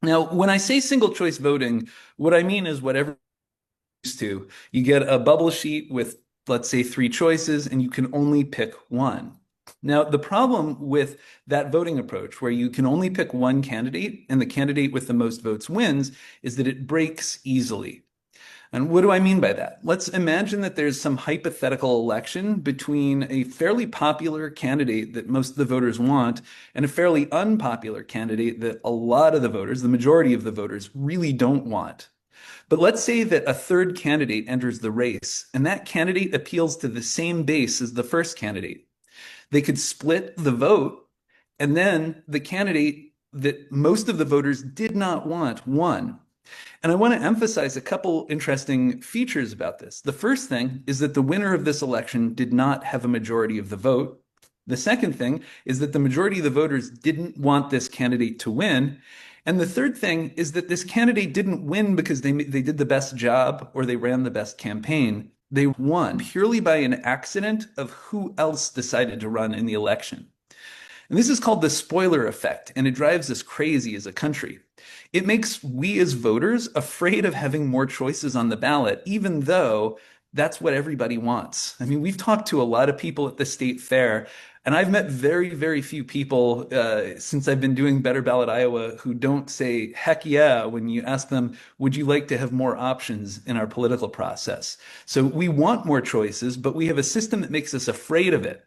Now, when I say single choice voting, what I mean is whatever you're used to. You get a bubble sheet with, let's say, three choices, and you can only pick one. Now, the problem with that voting approach, where you can only pick one candidate and the candidate with the most votes wins, is that it breaks easily. And what do I mean by that? Let's imagine that there's some hypothetical election between a fairly popular candidate that most of the voters want and a fairly unpopular candidate that a lot of the voters, the majority of the voters, really don't want. But let's say that a third candidate enters the race, and that candidate appeals to the same base as the first candidate. They could split the vote, and then the candidate that most of the voters did not want won. And I want to emphasize a couple interesting features about this. The first thing is that the winner of this election did not have a majority of the vote. The second thing is that the majority of the voters didn't want this candidate to win. And the third thing is that this candidate didn't win because they did the best job or they ran the best campaign. They won purely by an accident of who else decided to run in the election. And this is called the spoiler effect, and it drives us crazy as a country. It makes we as voters afraid of having more choices on the ballot, even though that's what everybody wants. I mean, we've talked to a lot of people at the state fair, and I've met very, very few people since I've been doing Better Ballot Iowa who don't say, heck yeah, when you ask them, would you like to have more options in our political process? So we want more choices, but we have a system that makes us afraid of it.